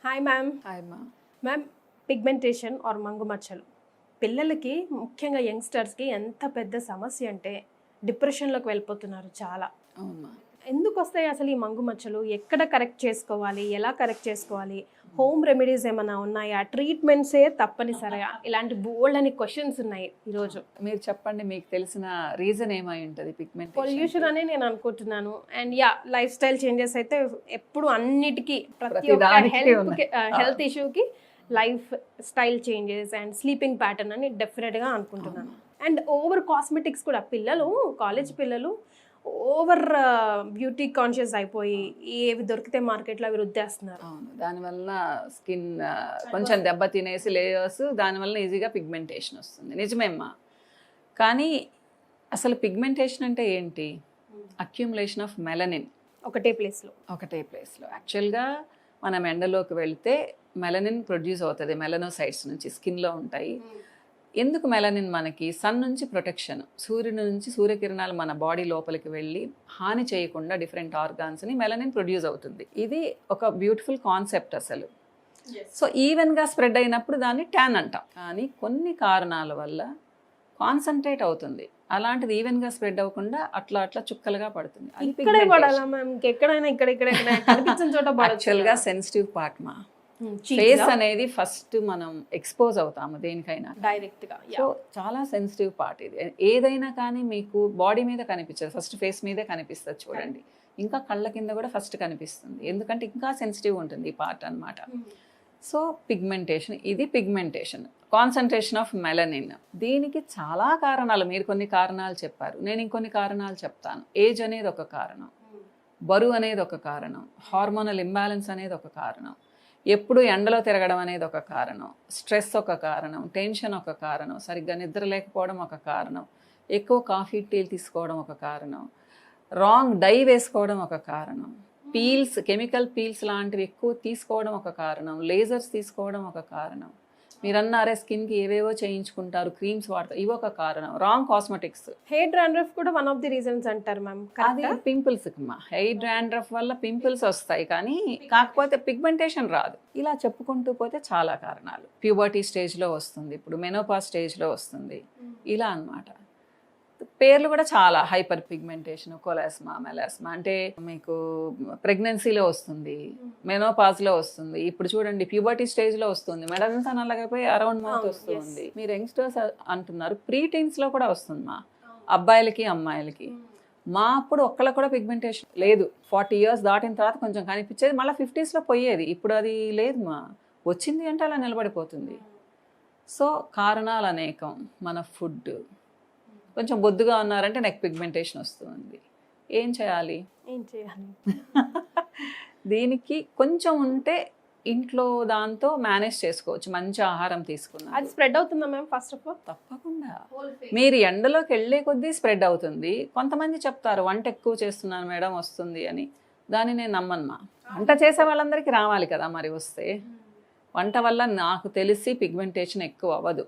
Hi ma'am. Hi మా. Ma'am, pigmentation are మంగు మచ్చలు పిల్లలకి ముఖ్యంగా యంగ్స్టర్స్కి ఎంత పెద్ద సమస్య అంటే డిప్రెషన్లోకి వెళ్ళిపోతున్నారు చాలా. అవునమ్మా. ఎందుకు వస్తాయి అసలు ఈ మంగు మచ్చలు? ఎక్కడ కరెక్ట్ చేసుకోవాలి, ఎలా కరెక్ట్ చేసుకోవాలి, హోమ్ రెమెడీస్ ఏమైనా ఉన్నాయా, ట్రీట్మెంట్సే తప్పనిసరిగా? ఇలాంటి బోల్డ్ అని క్వశ్చన్స్ ఉన్నాయి ఈరోజు. మీరు చెప్పండి, మీకు తెలిసిన రీజన్ ఏమై ఉంటుంది పిగ్మెంటేషన్? పొల్యూషన్ అని నేను అనుకుంటున్నాను. అండ్ లైఫ్ స్టైల్ చేంజెస్ అయితే ఎప్పుడు అన్నిటికీ ప్రతి ఒక్క హెల్త్ ఇష్యూకి lifestyle changes and sleeping pattern అని డెఫినెట్గా అనుకుంటున్నాను. అండ్ ఓవర్ కాస్మెటిక్స్ కూడా, పిల్లలు కాలేజ్ పిల్లలు ఓవర్ బ్యూటీ కాన్షియస్ అయిపోయి ఏవి దొరికితే మార్కెట్లో అవి రుద్దేస్తున్నారు. అవును, దానివల్ల స్కిన్ కొంచెం దెబ్బ తినేసి లేయర్స్, దానివల్ల ఈజీగా పిగ్మెంటేషన్ వస్తుంది. నిజమేమ్మా. కానీ అసలు పిగ్మెంటేషన్ అంటే ఏంటి? అక్యుములేషన్ ఆఫ్ మెలనిన్ ఒకటే ప్లేస్లో. యాక్చువల్గా మనం ఎండలోకి వెళ్తే మెలనిన్ ప్రొడ్యూస్ అవుతుంది, మెలనోసైట్స్ నుంచి స్కిన్లో ఉంటాయి. ఎందుకు మెలనిన్? మనకి సన్ నుంచి ప్రొటెక్షన్, సూర్యుని నుంచి సూర్యకిరణాలు మన బాడీ లోపలికి వెళ్ళి హాని చేయకుండా డిఫరెంట్ ఆర్గాన్స్ని మెలనిన్ ప్రొడ్యూస్ అవుతుంది. ఇది ఒక బ్యూటిఫుల్ కాన్సెప్ట్ అసలు. సో ఈవెన్గా స్ప్రెడ్ అయినప్పుడు దాన్ని ట్యాన్ అంటాం. కానీ కొన్ని కారణాల వల్ల కాన్సన్ట్రేట్ అవుతుంది, అలాంటిది ఈవెన్గా స్ప్రెడ్ అవ్వకుండా అట్లా అట్లా చుక్కలుగా పడుతుంది. యాక్చువల్గా సెన్సిటివ్ పార్ట్ మా. ఫేస్ అనేది ఫస్ట్ మనం ఎక్స్పోజ్ అవుతాము దేనికైనా డైరెక్ట్గా. సో చాలా సెన్సిటివ్ పార్ట్ ఇది. ఏదైనా కానీ మీకు బాడీ మీద కనిపించదు, ఫస్ట్ ఫేస్ మీదే కనిపిస్తుంది చూడండి. ఇంకా కళ్ళ కింద కూడా ఫస్ట్ కనిపిస్తుంది, ఎందుకంటే ఇంకా సెన్సిటివ్ ఉంటుంది ఈ పార్ట్ అన్నమాట. సో పిగ్మెంటేషన్, ఇది పిగ్మెంటేషన్, కాన్సన్ట్రేషన్ ఆఫ్ మెలనిన్. దీనికి చాలా కారణాలు, మీరు కొన్ని కారణాలు చెప్పారు, నేను ఇంకొన్ని కారణాలు చెప్తాను. ఏజ్ అనేది ఒక కారణం, బరువు అనేది ఒక కారణం, హార్మోనల్ ఇంబ్యాలెన్స్ అనేది ఒక కారణం, ఎప్పుడు ఎండలో తిరగడం అనేది ఒక కారణం, స్ట్రెస్ ఒక కారణం, టెన్షన్ ఒక కారణం, సరిగ్గా నిద్ర లేకపోవడం ఒక కారణం, ఎక్కువ కాఫీ టీలు తీసుకోవడం ఒక కారణం, రాంగ్ డై వేసుకోవడం ఒక కారణం, పీల్స్, కెమికల్ పీల్స్ లాంటివి ఎక్కువ తీసుకోవడం ఒక కారణం, లేజర్స్ తీసుకోవడం ఒక కారణం, మీరు అన్నారే స్కిన్కి ఏవేవో చేయించుకుంటారు, క్రీమ్స్ వాడతారు, ఇవి ఒక కారణం, రాంగ్ కాస్మెటిక్స్. హెయిర్ డాండ్రఫ్ కూడా వన్ ఆఫ్ ది రీజన్స్ అంటారు మ్యామ్. అది పింపుల్స్ మా. హెయిర్ డాండ్రఫ్ వల్ల పింపుల్స్ వస్తాయి కానీ కాకపోతే పిగ్మెంటేషన్ రాదు. ఇలా చెప్పుకుంటూ పోతే చాలా కారణాలు. ప్యూబర్టీ స్టేజ్లో వస్తుంది, ఇప్పుడు మెనోపాజ్ స్టేజ్లో వస్తుంది, ఇలా అన్నమాట. పేర్లు కూడా చాలా, హైపర్ పిగ్మెంటేషన్, కొలాస్మా, మెలాస్మా, అంటే మీకు ప్రెగ్నెన్సీలో వస్తుంది, మెనోపాజ్లో వస్తుంది, ఇప్పుడు చూడండి ప్యూబర్టీ స్టేజ్లో వస్తుంది, మెడంతా నల్లగైపోయి అరౌండ్ మౌత్ వస్తుంది. మీరు యంగ్స్టర్స్ అంటున్నారు, ప్రీ టీన్స్లో కూడా వస్తుంది మా, అబ్బాయిలకి అమ్మాయిలకి. మా అప్పుడు ఒక్కళ్ళకి కూడా పిగ్మెంటేషన్ లేదు. 40 years దాటిన తర్వాత కొంచెం కనిపించేది, మళ్ళీ 50sలో పోయేది. ఇప్పుడు అది లేదు మా, వచ్చింది అంటే అలా నిలబడిపోతుంది. సో కారణాలు అనేకం. మన ఫుడ్, కొంచెం బొద్దుగా ఉన్నారంటే నెక్ పిగ్మెంటేషన్ వస్తుంది, ఏం చేయాలి? దీనికి కొంచెం ఉంటే ఇంట్లో దాంతో మేనేజ్ చేసుకోవచ్చు, మంచి ఆహారం తీసుకున్నా. అది స్ప్రెడ్ అవుతుందా మ్యామ్? ఫస్ట్ ఆఫ్ ఆల్ తప్పకుండా. మీరు ఎండలోకి వెళ్ళే కొద్దీ స్ప్రెడ్ అవుతుంది. కొంతమంది చెప్తారు వంట ఎక్కువ చేస్తున్నాను మేడం వస్తుంది అని, దాన్ని నేను నమ్మను. వంట చేసే వాళ్ళందరికీ రావాలి కదా మరి, వస్తే వంట వల్ల నాకు తెలిసి పిగ్మెంటేషన్ ఎక్కువ అవ్వదు.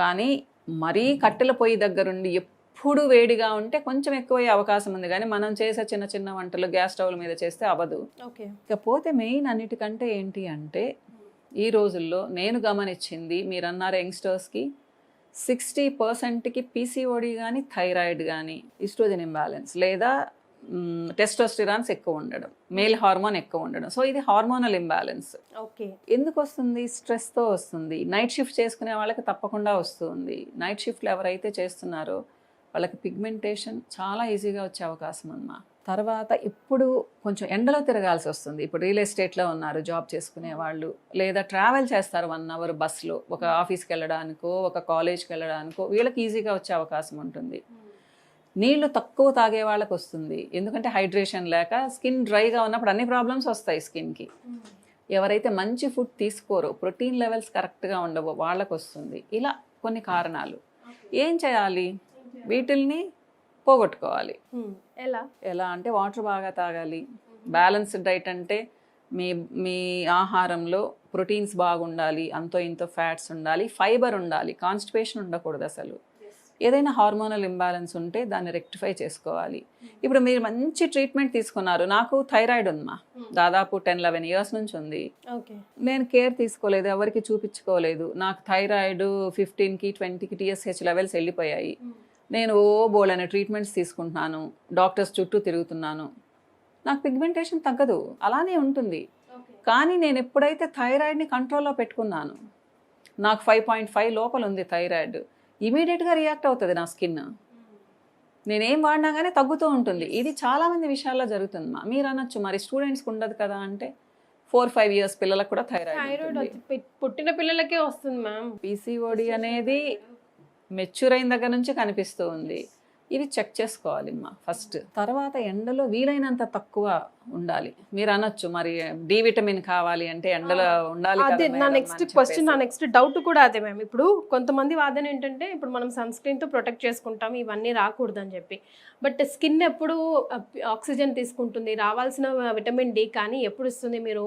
కానీ మరీ కట్టెల పొయ్యి దగ్గరుండి ఎప్పుడు వేడిగా ఉంటే కొంచెం ఎక్కువయ్యే అవకాశం ఉంది, కానీ మనం చేసే చిన్న చిన్న వంటలు గ్యాస్ స్టవ్ల మీద చేస్తే అవ్వదు. ఇకపోతే మెయిన్ అన్నిటికంటే ఏంటి అంటే, ఈ రోజుల్లో నేను గమనించింది, మీరు అన్నారు యంగ్స్టర్స్కి 60%కి పీసీఓడి కానీ, థైరాయిడ్ కానీ, ఈస్ట్రోజన్ ఇంబ్యాలెన్స్ లేదా టెస్టోస్టిరాన్స్ ఎక్కువ ఉండడం, మేల్ హార్మోన్ ఎక్కువ ఉండడం. సో ఇది హార్మోనల్ ఇంబ్యాలెన్స్. ఎందుకు వస్తుంది? స్ట్రెస్తో వస్తుంది. నైట్ షిఫ్ట్ చేసుకునే వాళ్ళకి తప్పకుండా వస్తుంది. నైట్ షిఫ్ట్లు ఎవరైతే చేస్తున్నారో వాళ్ళకి పిగ్మెంటేషన్ చాలా ఈజీగా వచ్చే అవకాశం అన్నమాట. తర్వాత ఇప్పుడు కొంచెం ఎండలో తిరగాల్సి వస్తుంది. ఇప్పుడు రియల్ ఎస్టేట్లో ఉన్నారు జాబ్ చేసుకునే వాళ్ళు, లేదా ట్రావెల్ చేస్తారు 1 hour బస్సులో, ఒక ఆఫీస్కి వెళ్ళడానికో ఒక కాలేజ్కి వెళ్ళడానికో, వీళ్ళకి ఈజీగా వచ్చే అవకాశం ఉంటుంది. నీళ్లు తక్కువ తాగే వాళ్ళకి వస్తుంది, ఎందుకంటే హైడ్రేషన్ లేక స్కిన్ డ్రైగా ఉన్నప్పుడు అన్ని ప్రాబ్లమ్స్ వస్తాయి స్కిన్కి. ఎవరైతే మంచి ఫుడ్ తీసుకోరో, ప్రోటీన్ లెవెల్స్ కరెక్ట్గా ఉండవో వాళ్ళకు వస్తుంది. ఇలా కొన్ని కారణాలు. ఏం చేయాలి? వీటిల్ని పోగొట్టుకోవాలి. ఎలా అంటే వాటర్ బాగా తాగాలి, బ్యాలెన్స్డ్ డైట్ అంటే మీ ఆహారంలో ప్రోటీన్స్ బాగుండాలి, అంతో ఇంతో ఫ్యాట్స్ ఉండాలి, ఫైబర్ ఉండాలి, కాన్స్టిపేషన్ ఉండకూడదు అసలు. ఏదైనా హార్మోనల్ ఇంబ్యాలెన్స్ ఉంటే దాన్ని రెక్టిఫై చేసుకోవాలి. ఇప్పుడు మీరు మంచి ట్రీట్మెంట్ తీసుకున్నారు, నాకు థైరాయిడ్ ఉందమ్మా, దాదాపు 10-11 ఇయర్స్ నుంచి ఉంది. నేను కేర్ తీసుకోలేదు, ఎవరికి చూపించుకోలేదు. నాకు థైరాయిడ్ 15కి 20కి TSH లెవెల్స్ వెళ్ళిపోయాయి. నేను బోలైన ట్రీట్మెంట్స్ తీసుకుంటున్నాను, డాక్టర్స్ చుట్టూ తిరుగుతున్నాను, నాకు పిగ్మెంటేషన్ తగ్గదు, అలానే ఉంటుంది. కానీ నేను ఎప్పుడైతే థైరాయిడ్ని కంట్రోల్లో పెట్టుకున్నాను, నాకు 5.5 లోపల ఉంది థైరాయిడ్, ఇమీడియట్గా రియాక్ట్ అవుతుంది నా స్కిన్. నేనేం వాడినా కానీ తగ్గుతూ ఉంటుంది. ఇది చాలామంది విషయాల్లో జరుగుతుంది. మీరు అనొచ్చు మరి స్టూడెంట్స్కి ఉండదు కదా అంటే, 4-5 ఇయర్స్ పిల్లలకు కూడా థైరాయిడ్ పుట్టిన పిల్లలకే వస్తుంది మ్యామ్. PCOD అనేది మెచ్యూర్ అయిన దగ్గర నుంచి కనిపిస్తూ ఉంది. ఇది చెక్ చేసుకోవాలి అమ్మా ఫస్ట్. తర్వాత ఎండలో వీలైనంత తక్కువ ఉండాలి. మీరు అనొచ్చు మరి డి విటమిన్ కావాలి అంటే ఎండలో ఉండాలి. అదే నా నెక్స్ట్ క్వశ్చన్, నా నెక్స్ట్ డౌట్ కూడా అదే మ్యామ్. ఇప్పుడు కొంతమంది వాదన ఏంటంటే, ఇప్పుడు మనం సన్ స్క్రీన్ తో ప్రొటెక్ట్ చేసుకుంటాం, ఇవన్నీ రాకూడదు అని చెప్పి. బట్ స్కిన్ ఎప్పుడు ఆక్సిజన్ తీసుకుంటుంది, రావాల్సిన విటమిన్ డి కానీ ఎప్పుడు ఇస్తుంది? మీరు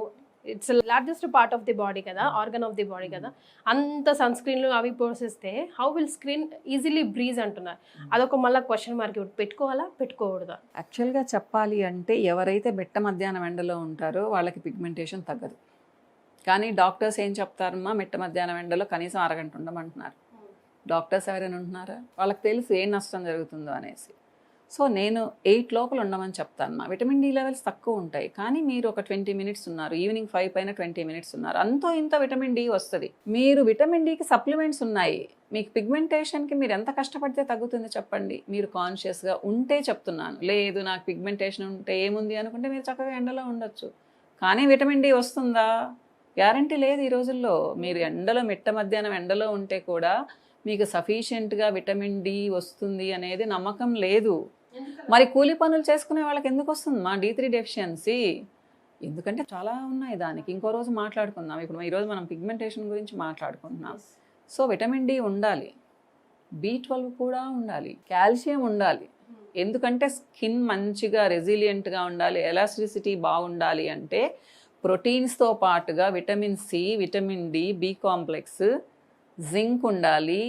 it's largest part of the body కదా, ఆర్గన్ ఆఫ్ ది బాడీ కదా, అంత సన్ స్క్రీన్లు అవి పోసేస్తే how will screen easily breeze అంటున్నారు. అదొక మళ్ళీ క్వశ్చన్ మార్క్. పెట్టుకోవాలా పెట్టుకోకూడదా? యాక్చువల్గా చెప్పాలి అంటే ఎవరైతే మిట్ట మధ్యాహ్నం ఎండలో ఉంటారో వాళ్ళకి పిగ్మెంటేషన్ తగ్గదు. కానీ డాక్టర్స్ ఏం చెప్తారమ్మా, మిట్ట మధ్యాహ్నం ఎండలో కనీసం అరగంట ఉండమంటున్నారు. డాక్టర్స్ ఎవరైనా ఉంటున్నారా? వాళ్ళకి తెలుసు ఏం నష్టం జరుగుతుందో అనేసి. సో నేను 8 లోపల ఉండమని చెప్తాను. మా విటమిన్ డి లెవెల్స్ తక్కువ ఉంటాయి, కానీ మీరు ఒక 20 మినిట్స్ ఉన్నారు, ఈవినింగ్ 5 పైన 20 మినిట్స్ ఉన్నారు, అంతో ఇంత విటమిన్ డి వస్తుంది. మీరు విటమిన్ డికి సప్లిమెంట్స్ ఉన్నాయి. మీకు పిగ్మెంటేషన్కి మీరు ఎంత కష్టపడితే తగ్గుతుంది చెప్పండి? మీరు కాన్షియస్గా ఉంటే చెప్తున్నాను. లేదు నాకు పిగ్మెంటేషన్ ఉంటే ఏముంది అనుకుంటే మీరు చక్కగా ఎండలో ఉండొచ్చు. కానీ విటమిన్ డి వస్తుందా? గ్యారంటీ లేదు ఈ రోజుల్లో. మీరు ఎండలో మిట్ట మధ్యాహ్నం ఎండలో ఉంటే కూడా మీకు సఫిషియెంట్గా విటమిన్ డి వస్తుంది అనేది నమ్మకం లేదు. మరి కూలి పనులు చేసుకునే వాళ్ళకి ఎందుకు వస్తుంది మా D3 డెఫిషియన్సీ? ఎందుకంటే చాలా ఉన్నాయి దానికి. ఇంకో రోజు మాట్లాడుకుందాం. ఇప్పుడు ఈరోజు మనం పిగ్మెంటేషన్ గురించి మాట్లాడుకుంటున్నాం. సో విటమిన్ డి ఉండాలి, B12 కూడా ఉండాలి, కాల్షియం ఉండాలి. ఎందుకంటే స్కిన్ మంచిగా రెసిలియంట్గా ఉండాలి, ఎలాస్టిసిటీ బాగుండాలి అంటే ప్రోటీన్స్తో పాటుగా vitamin C, vitamin D, B complex, zinc ఉండాలి,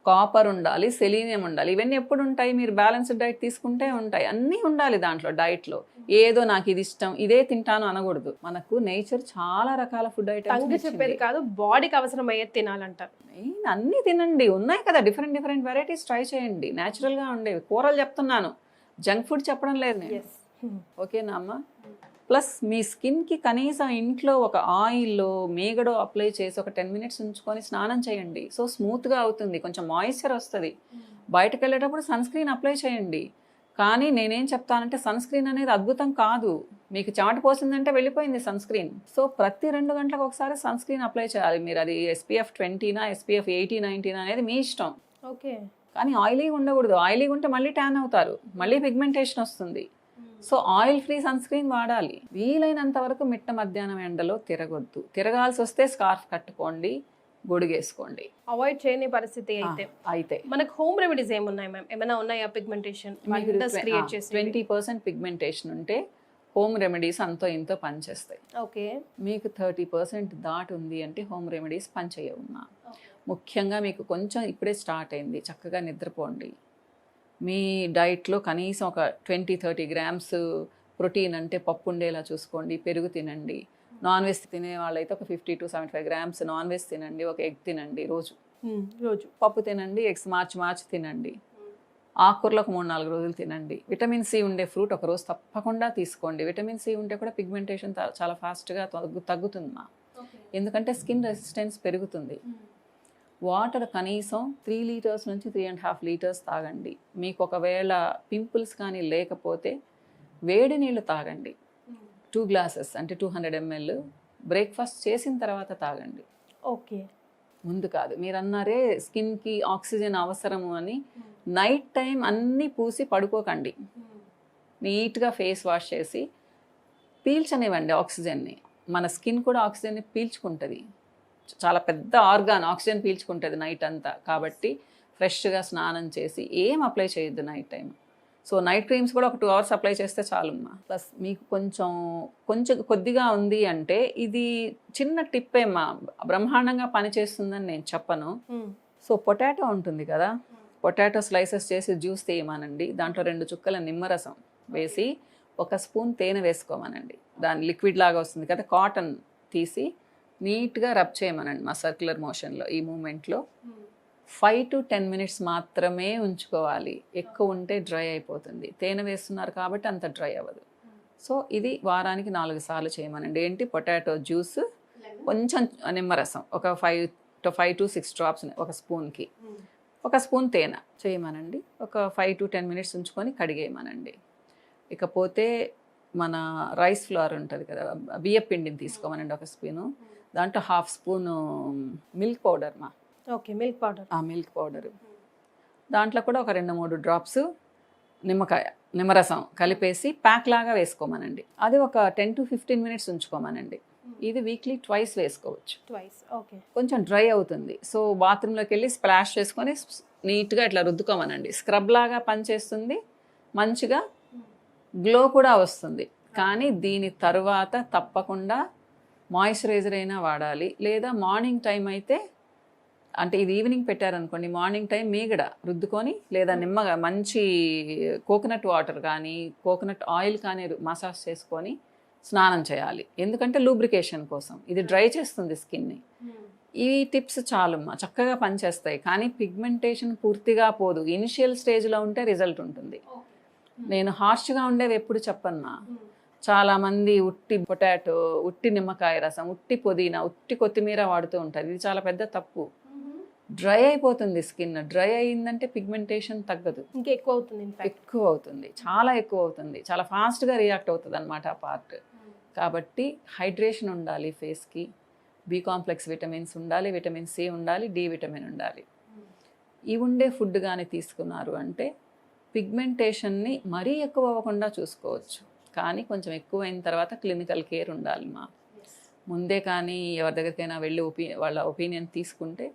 కాపర్ ఉండాలి, సెలీనియం ఉండాలి. ఇవన్నీ ఎప్పుడు ఉంటాయి? మీరు బ్యాలెన్స్డ్ డైట్ తీసుకుంటే ఉంటాయి. అన్నీ ఉండాలి దాంట్లో డైట్లో. ఏదో నాకు ఇది ఇష్టం ఇదే తింటాను అనకూడదు. మనకు నేచర్ చాలా రకాల ఫుడ్ ఐటమ్స్ చెప్పేది కాదు, బాడీకి అవసరం అయ్యేది తినాలంటారు. అన్నీ తినండి, ఉన్నాయి కదా డిఫరెంట్ వెరైటీస్ ట్రై చేయండి. న్యాచురల్గా ఉండేవి కూరలు చెప్తున్నాను, జంక్ ఫుడ్ చెప్పడం లేదు నేను. ఓకేనా అమ్మ? ప్లస్ మీ స్కిన్కి కనీసం ఇంట్లో ఒక ఆయిల్లో మేగడో అప్లై చేసి ఒక 10 మినిట్స్ ఉంచుకొని స్నానం చేయండి. సో స్మూత్గా అవుతుంది, కొంచెం మాయిశ్చర్ వస్తుంది. బయటకు వెళ్ళేటప్పుడు సన్ స్క్రీన్ అప్లై చేయండి. కానీ నేనేం చెప్తానంటే సన్ స్క్రీన్ అనేది అద్భుతం కాదు. మీకు చెమట పోసిందంటే వెళ్ళిపోయింది సన్ స్క్రీన్. సో ప్రతి 2 గంటలకు ఒకసారి సన్ స్క్రీన్ అప్లై చేయాలి. మీరు అది SPF 20నా SPF 80, 90 అనేది మీ ఇష్టం. ఓకే. కానీ ఆయిలీగా ఉండకూడదు. ఆయిలీగా ఉంటే మళ్ళీ ట్యాన్ అవుతారు, మళ్ళీ పిగ్మెంటేషన్ వస్తుంది. So oil free sunscreen వాడాలి. వీలైనంత వరకు మిట్ట మధ్యాహ్నం ఎండలో తిరగొద్దు. తిరగాల్సి వస్తే స్కార్ఫ్ కట్టుకోండి, గొడుగేసుకోండి. అవాయిడ్ చేయని పరిస్థితి అయితే మనకు హోమ్ రెమెడీస్ ఏమున్నాయి మ్యామ్? ఏమైనా ఉన్నాయా పిగ్మెంటేషన్ 20% పిగ్మెంటేషన్ ఉంటే హోమ్ రెమెడీస్ అంతో ఇంతో పనిచేస్తాయి. ఓకే. మీకు 30% దాటి ఉంది అంటే హోమ్ రెమెడీస్ పనిచేయవున్నా. ముఖ్యంగా మీకు కొంచెం ఇప్పుడే స్టార్ట్ అయింది, చక్కగా నిద్రపోండి. మీ డైట్లో కనీసం ఒక 20-30 గ్రామ్స్ ప్రోటీన్ అంటే పప్పు ఉండేలా చూసుకోండి, పెరుగు తినండి. నాన్ వెజ్ తినే వాళ్ళైతే ఒక 50 to 75 గ్రామ్స్ నాన్ వెజ్ తినండి, ఒక ఎగ్ తినండి రోజు. పప్పు తినండి, ఎగ్స్ మార్చి తినండి. ఆకుకూరలు ఒక 3-4 రోజులు తినండి. విటమిన్ సి ఉండే ఫ్రూట్ ఒక రోజు తప్పకుండా తీసుకోండి. విటమిన్ సి ఉంటే కూడా పిగ్మెంటేషన్ చాలా ఫాస్ట్గా తగ్గుతుంది మా, ఎందుకంటే స్కిన్ రెసిస్టెన్స్ పెరుగుతుంది. వాటర్ కనీసం 3 లీటర్స్ నుంచి 3.5 లీటర్స్ తాగండి. మీకు ఒకవేళ పింపుల్స్ కానీ లేకపోతే వేడి నీళ్ళు తాగండి. 2 గ్లాసెస్ అంటే 200 ml బ్రేక్ఫాస్ట్ చేసిన తర్వాత తాగండి. ఓకే. ముందు కాదు. మీరు అన్నారే స్కిన్కి ఆక్సిజన్ అవసరము అని, నైట్ టైం అన్నీ పూసి పడుకోకండి. నీట్గా ఫేస్ వాష్ చేసి పీల్చనివ్వండి ఆక్సిజన్ని. మన స్కిన్ కూడా ఆక్సిజన్ని పీల్చుకుంటుంది. చాలా పెద్ద ఆర్గాన్, ఆక్సిజన్ పీల్చుకుంటుంది నైట్ అంతా. కాబట్టి ఫ్రెష్గా స్నానం చేసి ఏం అప్లై చేయొద్దు night time. So night creams కూడా ఒక 2 hours అప్లై చేస్తే చాలమ్మా. ప్లస్ మీకు కొంచెం కొద్దిగా ఉంది అంటే ఇది చిన్న టిప్ ఏమ్మా, బ్రహ్మాండంగా పనిచేస్తుందని నేను చెప్పను. సో పొటాటో ఉంటుంది కదా, పొటాటో స్లైసెస్ చేసి జ్యూస్ తీయమానండి, దాంట్లో 2 చుక్కల నిమ్మరసం వేసి 1 స్పూన్ తేనె వేసుకోమనండి. దాని లిక్విడ్ లాగా వస్తుంది కదా, కాటన్ తీసి నీట్గా రబ్ చేయమనండి మా సర్క్యులర్ మోషన్లో. ఈ మూమెంట్లో 5 to 10 మినిట్స్ మాత్రమే ఉంచుకోవాలి, ఎక్కువ ఉంటే డ్రై అయిపోతుంది. తేనె వేస్తున్నారు కాబట్టి అంత డ్రై అవ్వదు. సో ఇది వారానికి 4 సార్లు చేయమనండి. ఏంటి, పొటాటో జ్యూస్, కొంచెం నిమ్మరసం, ఒక 5 to 6 డ్రాప్స్ 1 స్పూన్కి, 1 స్పూన్ తేనె చేయమనండి. ఒక 5 to 10 మినిట్స్ ఉంచుకొని కడిగేయమనండి. ఇకపోతే మన రైస్ ఫ్లోర్ ఉంటుంది కదా, బియ్య పిండిని తీసుకోమనండి 1 స్పూను. దాంట్లో 1/2 spoon milk powder okay, milk powder. Milk powder, దాంట్లో కూడా ఒక 2-3 డ్రాప్స్ నిమ్మరసం కలిపేసి ప్యాక్ లాగా వేసుకోమనండి. అది ఒక 10 to 15 మినిట్స్ ఉంచుకోమనండి. ఇది వీక్లీ 2 వేసుకోవచ్చు. ఓకే. కొంచెం డ్రై అవుతుంది, సో బాత్రూంలోకి వెళ్ళి స్ప్లాష్ చేసుకొని నీట్గా ఇట్లా రుద్దుకోమనండి. స్క్రబ్ లాగా పనిచేస్తుంది, మంచిగా గ్లో కూడా వస్తుంది. కానీ దీని తర్వాత తప్పకుండా మాయిశ్చరైజర్ అయినా వాడాలి, లేదా మార్నింగ్ టైం అయితే, అంటే ఇది ఈవినింగ్ పెట్టారనుకోండి, మార్నింగ్ టైం మీగడ రుద్దుకొని, లేదా నిమ్మగా మంచి కోకోనట్ వాటర్ కానీ కోకోనట్ ఆయిల్ కానీ మసాజ్ చేసుకొని స్నానం చేయాలి. ఎందుకంటే లూబ్రికేషన్ కోసం. ఇది డ్రై చేస్తుంది స్కిన్ని. ఈ టిప్స్ చాలమ్మా, చక్కగా పనిచేస్తాయి. కానీ పిగ్మెంటేషన్ పూర్తిగా పోదు. ఇనిషియల్ స్టేజ్లో ఉంటే రిజల్ట్ ఉంటుంది. నేను హార్ష్గా ఉండేవి ఎప్పుడు చెప్పన్నా. చాలామంది ఉట్టి పొటాటో, ఉట్టి నిమ్మకాయ రసం, ఉట్టి పుదీనా, ఉట్టి కొత్తిమీర వాడుతూ ఉంటారు. ఇది చాలా పెద్ద తప్పు. డ్రై అయిపోతుంది స్కిన్. డ్రై అయిందంటే పిగ్మెంటేషన్ తగ్గదు, ఇంకా ఎక్కువ అవుతుంది. ఎక్కువ అవుతుంది, చాలా ఎక్కువ అవుతుంది, చాలా ఫాస్ట్గా రియాక్ట్ అవుతుంది అనమాట ఆ పార్ట్. కాబట్టి హైడ్రేషన్ ఉండాలి ఫేస్కి, బి కాంప్లెక్స్ విటమిన్స్ ఉండాలి, విటమిన్ సి ఉండాలి, డి విటమిన్ ఉండాలి. ఇవి ఉండే ఫుడ్ కానీ తీసుకున్నారు అంటే పిగ్మెంటేషన్ని మరీ ఎక్కువ అవ్వకుండా చూసుకోవచ్చు. కానీ కొంచెం ఎక్కువ అయిన తర్వాత క్లినికల్ కేర్ ఉండాలి ముందే. కానీ ఎవరి దగ్గరికైనా వెళ్ళి వాళ్ళ ఒపీనియన్ తీసుకుంటే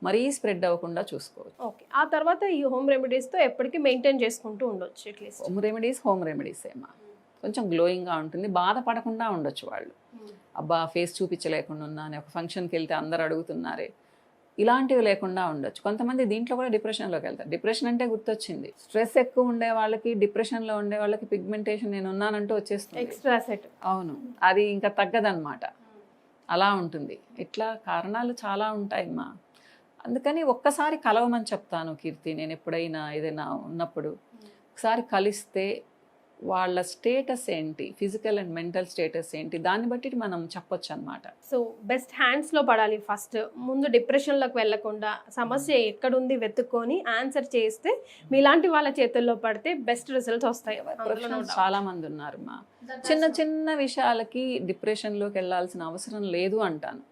మరీ స్ప్రెడ్ అవ్వకుండా చూసుకోవచ్చు. ఓకే. ఆ తర్వాత ఈ హోమ్ రెమెడీస్తో ఎప్పటికీ మెయింటైన్ చేసుకుంటూ ఉండొచ్చు. అట్లీస్ట్ హోమ్ రెమెడీస్ ఏమా కొంచెం గ్లోయింగ్గా ఉంటుంది, బాధపడకుండా ఉండొచ్చు వాళ్ళు. అబ్బా ఫేస్ చూపించలేకుండా ఉన్నాను, ఒక ఫంక్షన్కి వెళ్తే అందరు అడుగుతున్నారే, ఇలాంటివి లేకుండా ఉండొచ్చు. కొంతమంది దీంట్లో కూడా డిప్రెషన్లోకి వెళ్తారు. డిప్రెషన్ అంటే గుర్తొచ్చింది, స్ట్రెస్ ఎక్కువ ఉండే వాళ్ళకి, డిప్రెషన్లో ఉండే వాళ్ళకి పిగ్మెంటేషన్ నేను ఉన్నానంటూ వచ్చేస్తుంది, ఎక్స్ట్రా సెట్. అవును, అది ఇంకా తగ్గదన్నమాట. అలా ఉంటుంది. ఇట్లా కారణాలు చాలా ఉంటాయమ్మా. అందుకని ఒక్కసారి కలవమని చెప్తాను కీర్తి. నేను ఎప్పుడైనా ఏదైనా ఉన్నప్పుడు ఒకసారి కలిస్తే వాళ్ళ స్టేటస్ ఏంటి, ఫిజికల్ అండ్ మెంటల్ స్టేటస్ ఏంటి, దాన్ని బట్టి మనం చెప్పొచ్చు అనమాట. సో బెస్ట్ హ్యాండ్స్లో పడాలి ఫస్ట్. ముందు డిప్రెషన్లోకి వెళ్ళకుండా సమస్య ఎక్కడుంది వెతుక్కొని ఆన్సర్ చేస్తే మీలాంటి వాళ్ళ చేతుల్లో పడితే బెస్ట్ రిజల్ట్స్ వస్తాయి. చాలా మంది ఉన్నారు మా చిన్న చిన్న విషయాలకి డిప్రెషన్లోకి వెళ్ళాల్సిన అవసరం లేదు అంటాను.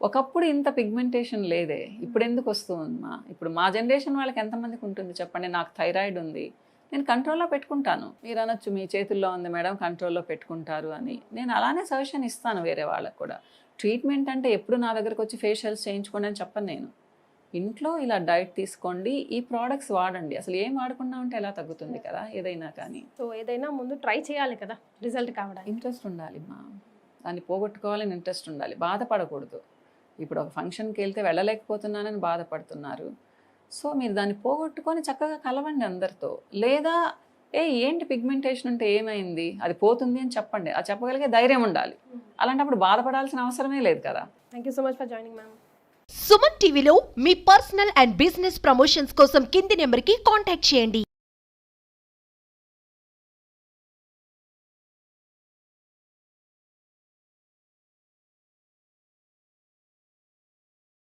ఒకప్పుడు ఇంత పిగ్మెంటేషన్ లేదే, ఇప్పుడు ఎందుకు వస్తుందమ్మా? ఇప్పుడు మా జనరేషన్ వాళ్ళకి ఎంతమందికి ఉంటుంది చెప్పండి. నాకు థైరాయిడ్ ఉంది, నేను కంట్రోల్లో పెట్టుకుంటాను. మీరు అనొచ్చు మీ చేతుల్లో ఉంది మేడం, కంట్రోల్లో పెట్టుకుంటారు అని. నేను అలానే సజెషన్ ఇస్తాను వేరే వాళ్ళకు కూడా. ట్రీట్మెంట్ అంటే ఎప్పుడు నా దగ్గరకు వచ్చి ఫేషియల్స్ చేయించుకోండి అని చెప్పను నేను. ఇంట్లో ఇలా డైట్ తీసుకోండి, ఈ ప్రోడక్ట్స్ వాడండి. అసలు ఏం వాడకుండా ఉంటే ఎలా తగ్గుతుంది కదా ఏదైనా కానీ. సో ఏదైనా ముందు ట్రై చేయాలి కదా, రిజల్ట్ కావడానికి ఇంట్రెస్ట్ ఉండాలి మా, దాన్ని పోగొట్టుకోవాలని ఇంట్రెస్ట్ ఉండాలి, బాధపడకూడదు. ఇప్పుడు ఒక ఫంక్షన్కి వెళ్తే వెళ్ళలేకపోతున్నానని బాధపడుతున్నారు. సో మీరు దాన్ని పోగొట్టుకొని చక్కగా కలవండి అందరితో. లేదా ఏంటి పిగ్మెంటేషన్ అంటే ఏమైంది, అది పోతుంది అని చెప్పండి. అది చెప్పగలిగే ధైర్యం ఉండాలి. అలాంటప్పుడు బాధపడాల్సిన అవసరమే లేదు కదా. Thank you so much for joining ma'am. Suman టీవీలో మీ పర్సనల్ అండ్ బిజినెస్ ప్రమోషన్స్ కోసం కింది నెంబర్కి కాంటాక్ట్ చేయండి.